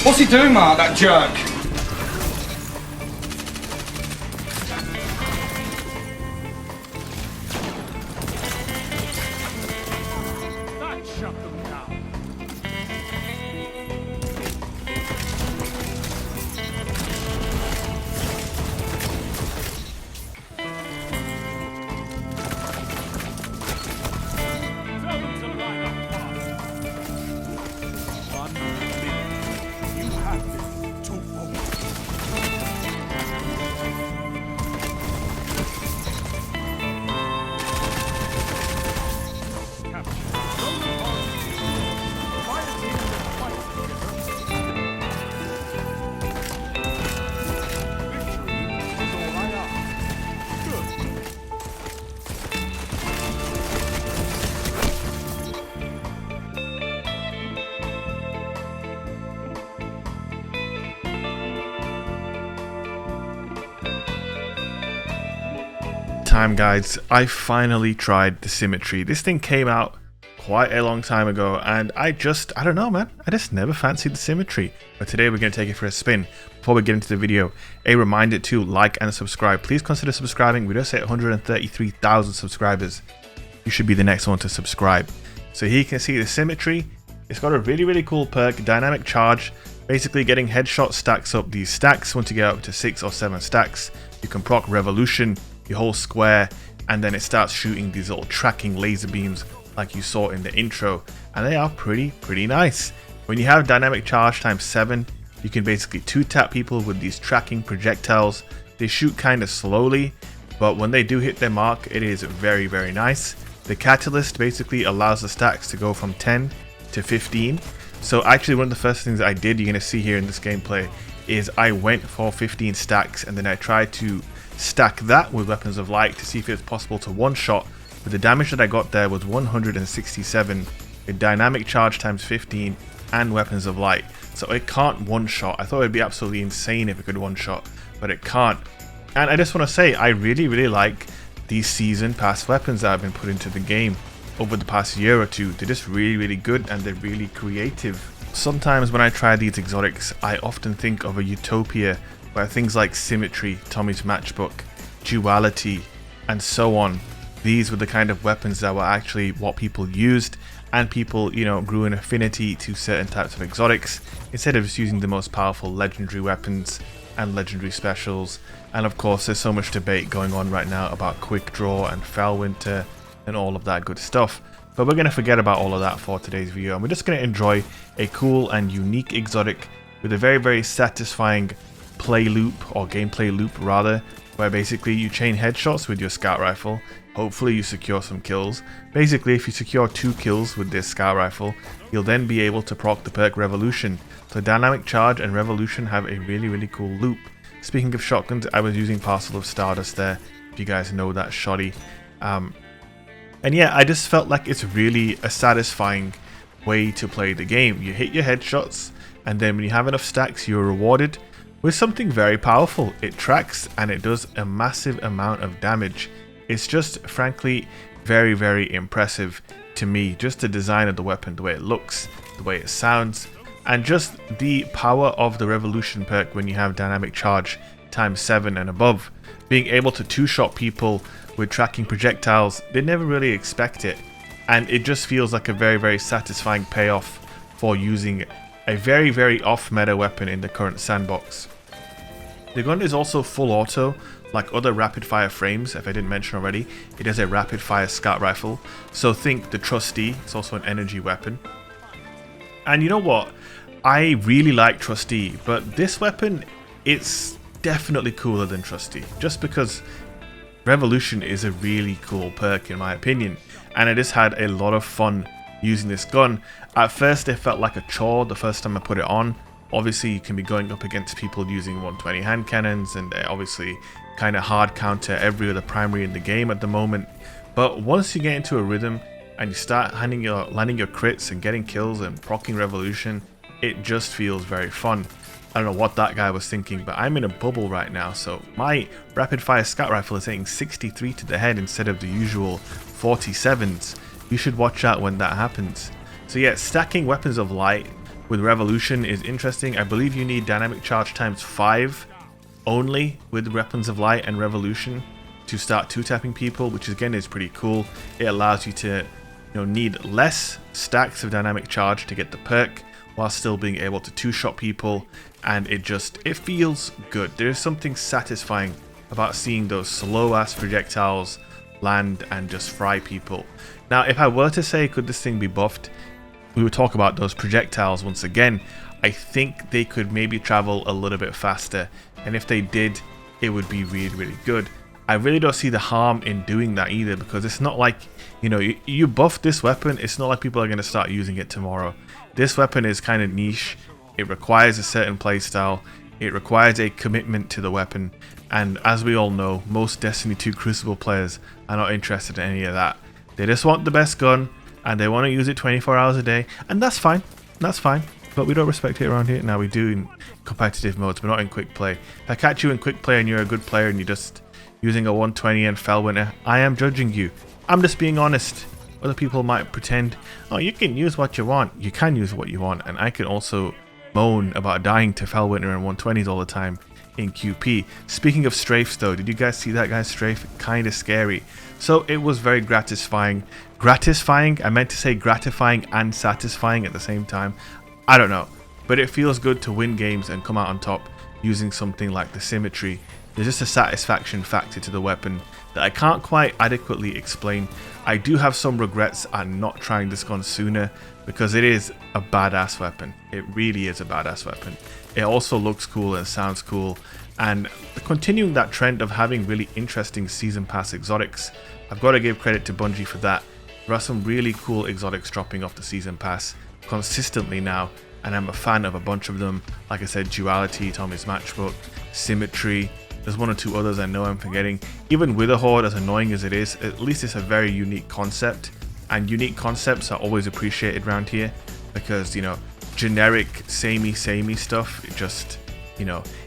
What's he doing, Mark, that jerk? That shut them down. Tell them to line up fast. 1 minute. You have this to hold. Capture. Golden Horse. Fire team that fights together. Victory is all I ask. Good. Time, guys, I finally tried the Symmetry. This thing came out quite a long time ago, and I don't know, man, I just never fancied the Symmetry. But today we're going to take it for a spin. Before we get into the video, a reminder to like and subscribe. Please consider subscribing. We just hit 133,000 subscribers. You should be the next one to subscribe. So here you can see the Symmetry. It's got a really cool perk, Dynamic Charge. Basically, getting headshot stacks up these stacks. Once you get up to 6 or 7 stacks, you can proc Revolution, your whole square, and then it starts shooting these little tracking laser beams like you saw in the intro, and they are pretty nice. When you have Dynamic Charge times 7, you can basically 2-tap people with these tracking projectiles. They shoot kind of slowly, but when they do hit their mark, it is very nice. The Catalyst basically allows the stacks to go from 10 to 15. So actually one of the first things I did, you're going to see here in this gameplay, is I went for 15 stacks and then I tried to stack that with Weapons of Light to see if it's possible to one-shot, but the damage that I got there was 167 with Dynamic Charge times 15 and Weapons of Light. So it can't one-shot. I thought it'd be absolutely insane if it could one-shot, but it can't. And I just want to say, I really like these season pass weapons that have been put into the game over the past year or two. They're just really good and they're really creative. Sometimes when I try these exotics, I often think of a utopia where things like Symmetry, Tommy's Matchbook, Duality, and so on, these were the kind of weapons that were actually what people used, and people, you know, grew an affinity to certain types of exotics instead of just using the most powerful legendary weapons and legendary specials. And of course, there's so much debate going on right now about Quick Draw and Felwinter and all of that good stuff. But we're going to forget about all of that for today's video, and we're just going to enjoy a cool and unique exotic with a very satisfying play loop, or gameplay loop rather, where basically you chain headshots with your scout rifle. Hopefully you secure some kills. Basically, if you secure 2 kills with this scout rifle, you'll then be able to proc the perk Revolution. So Dynamic Charge and Revolution have a really cool loop. Speaking of shotguns, I was using Parcel of Stardust there, if you guys know that shoddy. And yeah, I just felt like it's really a satisfying way to play the game. You hit your headshots, and then when you have enough stacks, you're rewarded with something very powerful. It tracks and it does a massive amount of damage. It's just frankly very impressive to me. Just the design of the weapon, the way it looks, the way it sounds, and just the power of the Revolution perk when you have Dynamic Charge times 7 and above. Being able to 2-shot people with tracking projectiles, they never really expect it, and it just feels like a very satisfying payoff for using a very off-meta weapon in the current sandbox. The gun is also full auto, like other rapid fire frames. If I didn't mention already, it is a rapid fire scout rifle, so think the Trustee. It's also an energy weapon. And you know what, I really like Trustee, but this weapon, it's definitely cooler than Trustee, just because Revolution is a really cool perk in my opinion, and I just had a lot of fun using this gun. At first it felt like a chore the first time I put it on. Obviously you can be going up against people using 120 hand cannons, and they obviously kind of hard counter every other primary in the game at the moment. But once you get into a rhythm and you start landing your crits and getting kills and proccing Revolution, it just feels very fun. I don't know what that guy was thinking, but I'm in a bubble right now, so my rapid fire scout rifle is hitting 63 to the head instead of the usual 47s. You should watch out when that happens. So yeah, stacking Weapons of Light with Revolution is interesting. I believe you need dynamic charge times 5 only with Weapons of Light and Revolution to start 2-tapping people, which again is pretty cool. It allows you to need less stacks of dynamic charge to get the perk while still being able to 2-shot people, and it feels good. There's something satisfying about seeing those slow ass projectiles land and just fry people. Now if I were to say could this thing be buffed, we would talk about those projectiles once again. I think they could maybe travel a little bit faster, and if they did, it would be really good. I really don't see the harm in doing that either, because it's not like, you buff this weapon, it's not like people are going to start using it tomorrow. This weapon is kind of niche. It requires a certain playstyle. It requires a commitment to the weapon, and as we all know, most Destiny 2 Crucible players are not interested in any of that. They just want the best gun, and they want to use it 24 hours a day, and that's fine. That's fine. But we don't respect it around here. Now we do in competitive modes, but not in quick play. If I catch you in quick play and you're a good player and you're just using a 120 and Fellwinter, I am judging you. I'm just being honest. Other people might pretend, oh, you can use what you want. You can use what you want, and I can also moan about dying to Fellwinter and 120s all the time in QP. Speaking of strafes though, did you guys see that guy's strafe? Kind of scary. So it was very gratifying. I meant to say gratifying and satisfying at the same time. I don't know, but it feels good to win games and come out on top using something like the Symmetry. There's just a satisfaction factor to the weapon that I can't quite adequately explain. I do have some regrets at not trying this gun sooner, because it is a badass weapon. It really is a badass weapon. It also looks cool and sounds cool, and continuing that trend of having really interesting season pass exotics, I've got to give credit to Bungie for that. There are some really cool exotics dropping off the season pass consistently now, and I'm a fan of a bunch of them. Like I said, Duality, Tommy's Matchbook, Symmetry. There's one or two others I know I'm forgetting. Even Witherhoard, as annoying as it is, at least it's a very unique concept, and unique concepts are always appreciated around here, because generic samey stuff, it just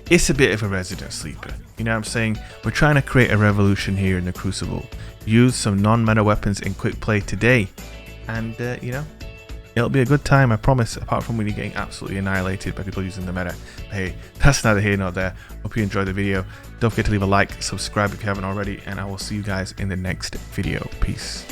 it's a bit of a resident sleeper. You know what I'm saying? We're trying to create a revolution here in the Crucible. Use some non-meta weapons in quick play today, and it'll be a good time, I promise, apart from when you're getting absolutely annihilated by people using the meta. But hey, that's neither here nor there. Hope you enjoyed the video. Don't forget to leave a like, subscribe if you haven't already, and I will see you guys in the next video. Peace.